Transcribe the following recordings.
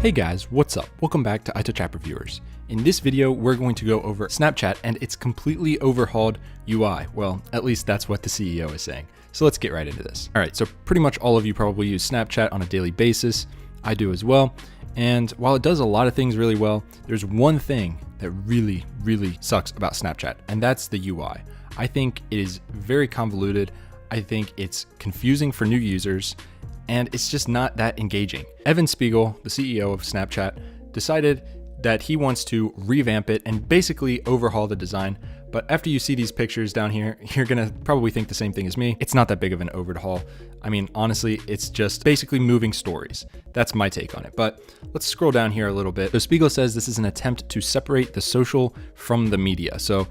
Hey guys, what's up? Welcome back to iTouch App Reviewers. In this video, we're going to go over Snapchat and its completely overhauled UI. Well, at least that's what the CEO is saying. So let's get right into this. All right, so pretty much all of you probably use Snapchat on a daily basis. I do as well. And while it does a lot of things really well, there's one thing that really sucks about Snapchat, and that's the UI. I think it is very convoluted. I think it's confusing for new users, and it's just not that engaging. Evan Spiegel, the CEO of Snapchat, decided that he wants to revamp it and basically overhaul the design. But after you see these pictures down here, you're gonna probably think the same thing as me. It's not that big of an overhaul. I mean, honestly, it's just basically moving stories. That's my take on it. But let's scroll down here a little bit. So Spiegel says this is an attempt to separate the social from the media. So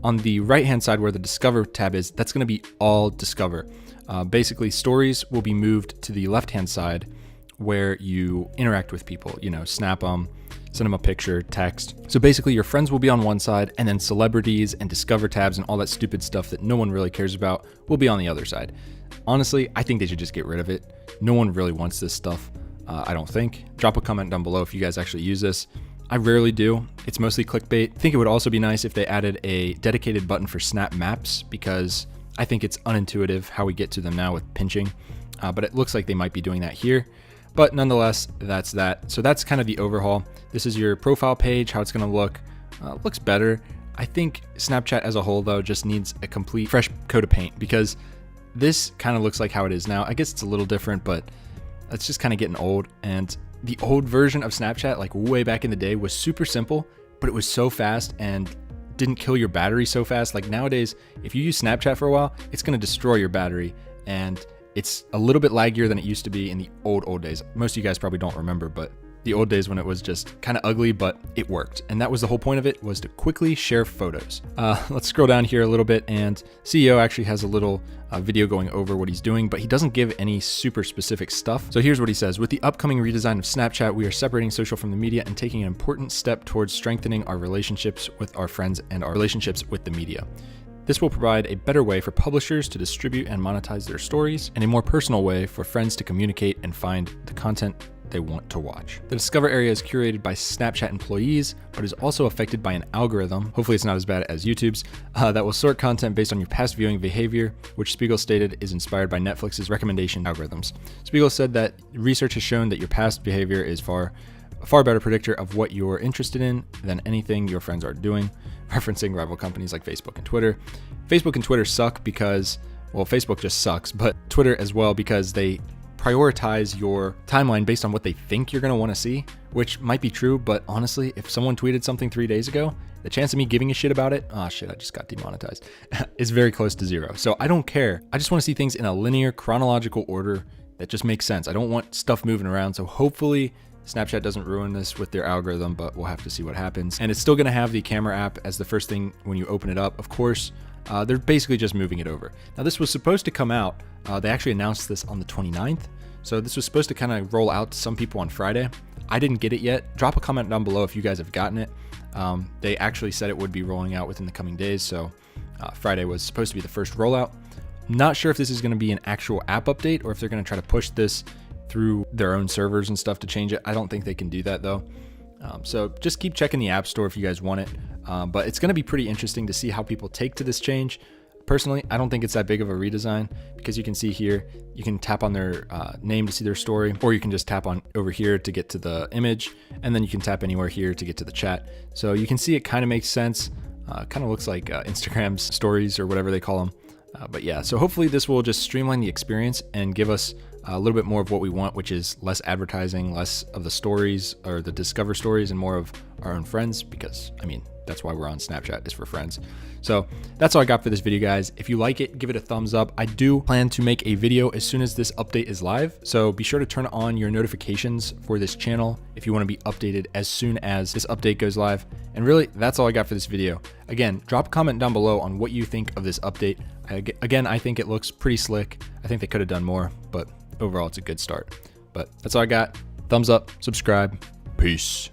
on the right-hand side where the Discover tab is, that's gonna be all Discover. Basically, stories will be moved to the left-hand side where you interact with people, snap them, send them a picture, text. So basically your friends will be on one side, and then celebrities and Discover tabs and all that stupid stuff that no one really cares about will be on the other side. Honestly, I think they should just get rid of it. No one really wants this stuff, I don't think. Drop a comment down below if you guys actually use this. I rarely do. It's mostly clickbait. I think it would also be nice if they added a dedicated button for Snap Maps, because I think it's unintuitive how we get to them now with pinching, but it looks like they might be doing that here. But nonetheless, that's that. So that's kind of the overhaul. This is your profile page, how it's gonna look. Looks better. I think Snapchat as a whole though just needs a complete fresh coat of paint, because this kind of looks like how it is now. I guess it's a little different, but it's just kind of getting old. And the old version of Snapchat, like way back in the day, was super simple, but it was so fast and didn't kill your battery so fast. Like nowadays, if you use Snapchat for a while, it's gonna destroy your battery, and it's a little bit laggier than it used to be in the old days. Most of you guys probably don't remember, but the old days when it was just kind of ugly, but it worked. And that was the whole point of it, was to quickly share photos. Let's scroll down here a little bit, and CEO actually has a little video going over what he's doing, but he doesn't give any super specific stuff. So here's what he says. With the upcoming redesign of Snapchat, we are separating social from the media and taking an important step towards strengthening our relationships with our friends and our relationships with the media. This will provide a better way for publishers to distribute and monetize their stories, and a more personal way for friends to communicate and find the content they want to watch. The Discover area is curated by Snapchat employees, but is also affected by an algorithm, hopefully it's not as bad as YouTube's, that will sort content based on your past viewing behavior, which Spiegel stated is inspired by Netflix's recommendation algorithms. Spiegel said that research has shown that your past behavior is a far better predictor of what you're interested in than anything your friends are doing, referencing rival companies like Facebook and Twitter. Facebook and Twitter suck because, well, Facebook just sucks, but Twitter as well, because they prioritize your timeline based on what they think you're going to want to see, which might be true, but honestly, if someone tweeted something 3 days ago, the chance of me giving a shit about it, oh shit, I just got demonetized, is very close to zero. So I don't care. I just want to see things in a linear, chronological order that just makes sense. I don't want stuff moving around. So hopefully Snapchat doesn't ruin this with their algorithm, but we'll have to see what happens. And it's still going to have the camera app as the first thing when you open it up. Of course, they're basically just moving it over. Now, this was supposed to come out. They actually announced this on the 29th. So this was supposed to kind of roll out to some people on Friday. I didn't get it yet. Drop a comment down below if you guys have gotten it. They actually said it would be rolling out within the coming days. So Friday was supposed to be the first rollout. Not sure if this is going to be an actual app update or if they're going to try to push this through their own servers and stuff to change it. I don't think they can do that though. So just keep checking the App Store if you guys want it. But it's going to be pretty interesting to see how people take to this change. Personally, I don't think it's that big of a redesign, because you can see here, you can tap on their name to see their story, or you can just tap on over here to get to the image, and then you can tap anywhere here to get to the chat. So you can see it kind of makes sense. Kind of looks like Instagram's stories or whatever they call them. But yeah, so hopefully this will just streamline the experience and give us a little bit more of what we want, which is less advertising, less of the stories or the Discover stories, and more of our own friends, because I mean, that's why we're on Snapchat, is for friends. So that's all I got for this video, guys. If you like it, give it a thumbs up. I do plan to make a video as soon as this update is live. So be sure to turn on your notifications for this channel if you want to be updated as soon as this update goes live. And really, that's all I got for this video. Again, drop a comment down below on what you think of this update. Again, I think it looks pretty slick. I think they could have done more, but overall, it's a good start. But that's all I got. Thumbs up, subscribe, peace.